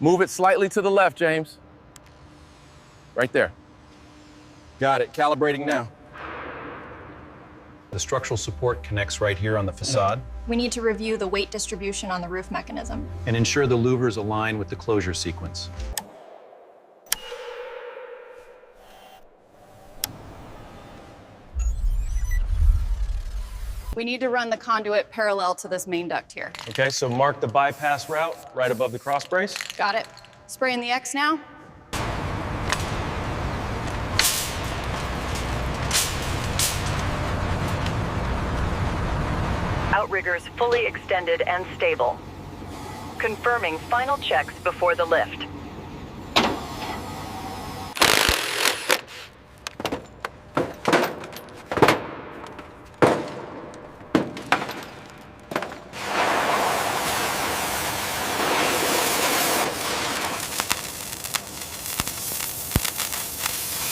Move it slightly to the left, James. Right there. Got it, calibrating now. The structural support connects right here on the facade. We need to review the weight distribution on the roof mechanism. And ensure the louvers align with the closure sequence. We need to run the conduit parallel to this main duct here. Okay, so mark the bypass route right above the cross brace. Got it. Spraying the X now. Outriggers fully extended and stable. Confirming final checks before the lift.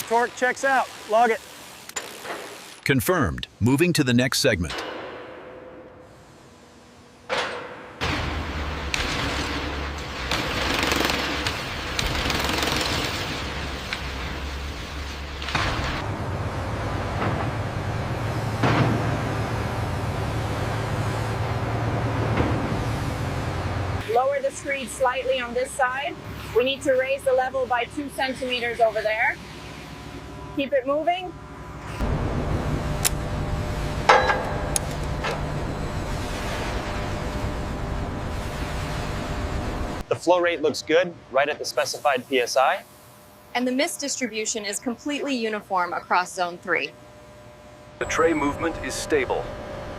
Torque checks out. Log it. Confirmed. Moving to the next segment. Lower the screed slightly on this side. We need to raise the level by 2 centimeters over there. Keep it moving. The flow rate looks good, right at the specified PSI. And the mist distribution is completely uniform across zone 3. The tray movement is stable.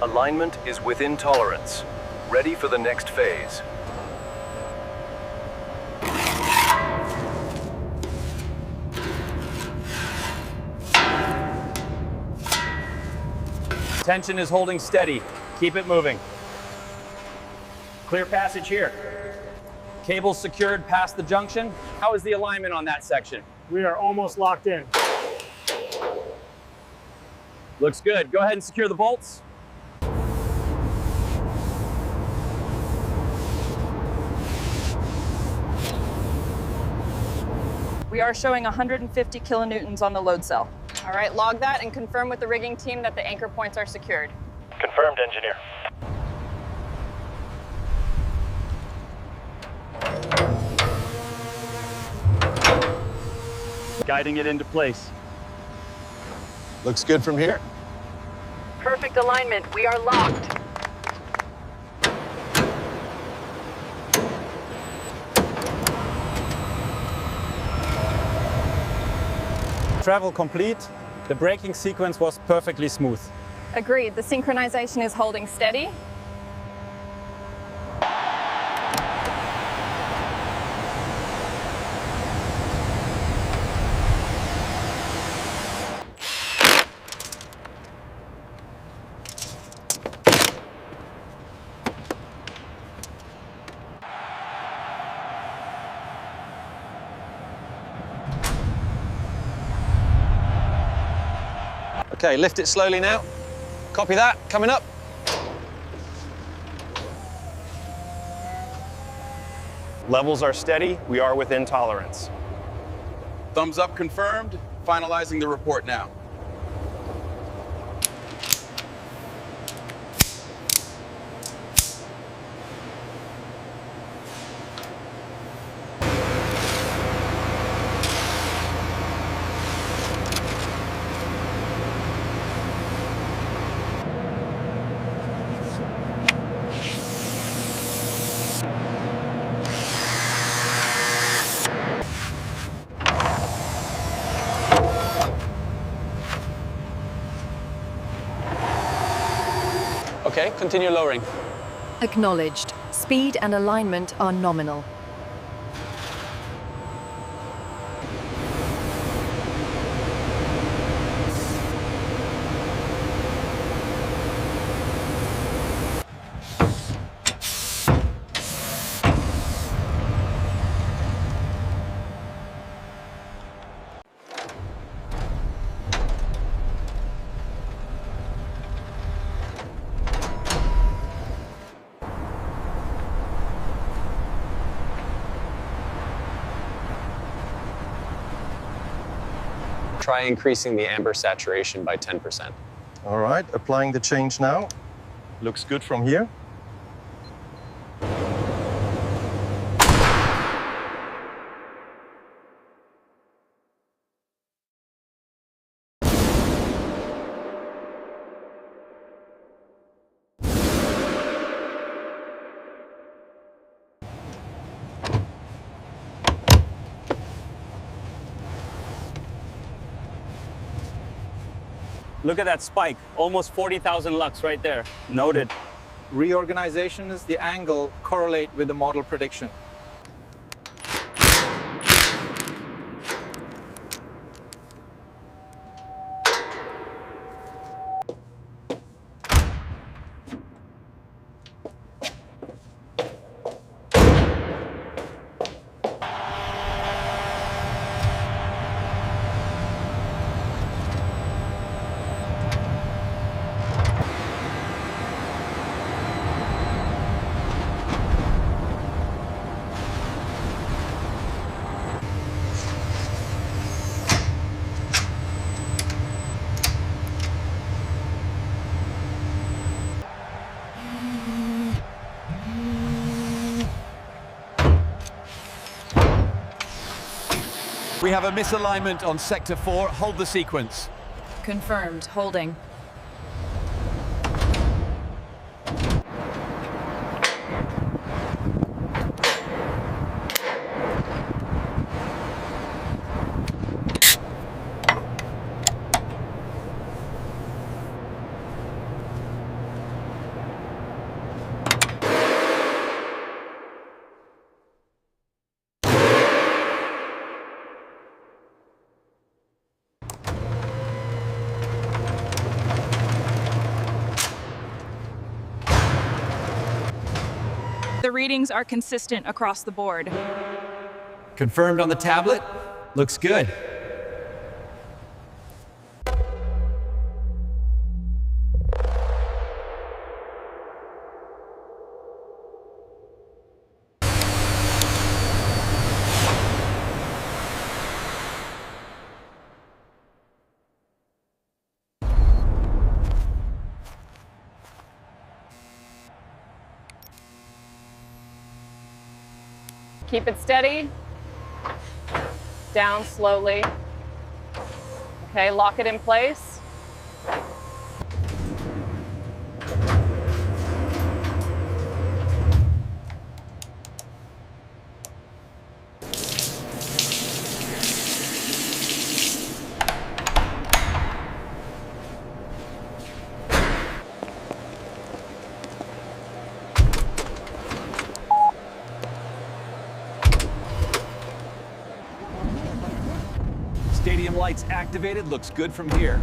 Alignment is within tolerance. Ready for the next phase. Tension is holding steady. Keep it moving. Clear passage here. Cables secured past the junction. How is the alignment on that section? We are almost locked in. Looks good. Go ahead and secure the bolts. We are showing 150 kilonewtons on the load cell. All right, log that and confirm with the rigging team that the anchor points are secured. Confirmed, engineer. Guiding it into place. Looks good from here. Perfect alignment. We are locked. Travel complete. The braking sequence was perfectly smooth. Agreed. The synchronization is holding steady. Okay, lift it slowly now. Copy that, coming up. Levels are steady. We are within tolerance. Thumbs up confirmed. Finalizing the report now. Okay, continue lowering. Acknowledged. Speed and alignment are nominal. Try increasing the amber saturation by 10%. All right, applying the change now. Looks good from here. Look at that spike, almost 40,000 lux right there. Noted. Reorganizations, the angle correlate with the model prediction. We have a misalignment on Sector 4. Hold the sequence. Confirmed. Holding. The readings are consistent across the board. Confirmed on the tablet. Looks good. Keep it steady. Down slowly. Okay, lock it in place. Stadium lights activated. Looks good from here.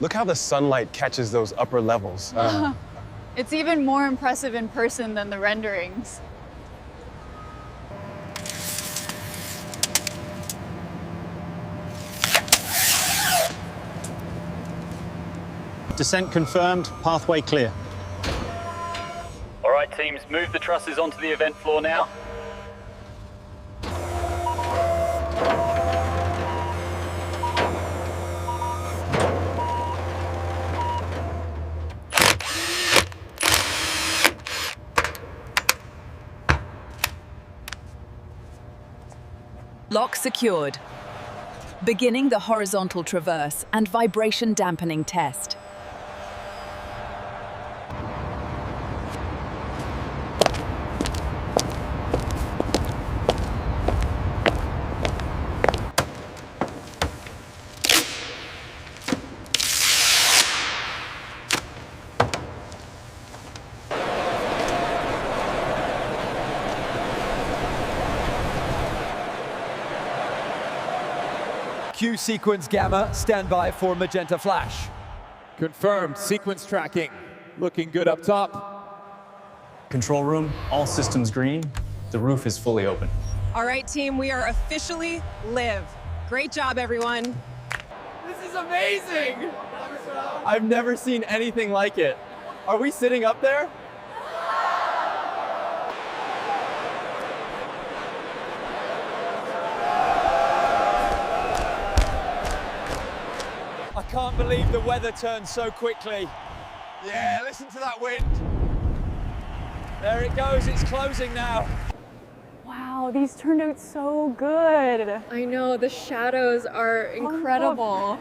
Look how the sunlight catches those upper levels. It's even more impressive in person than the renderings. Descent confirmed, pathway clear. All right, teams, move the trusses onto the event floor now. Lock secured. Beginning the horizontal traverse and vibration dampening test. Q sequence gamma, stand by for magenta flash. Confirmed. Sequence tracking. Looking good up top. Control room, all systems green. The roof is fully open. All right, team, we are officially live. Great job, everyone. This is amazing! I've never seen anything like it. Are we sitting up there? I can't believe the weather turned so quickly. Yeah, listen to that wind. There it goes, it's closing now. Wow, these turned out so good. I know, the shadows are incredible.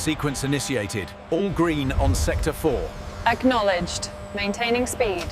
Sequence initiated. All green on Sector 4. Acknowledged. Maintaining speed.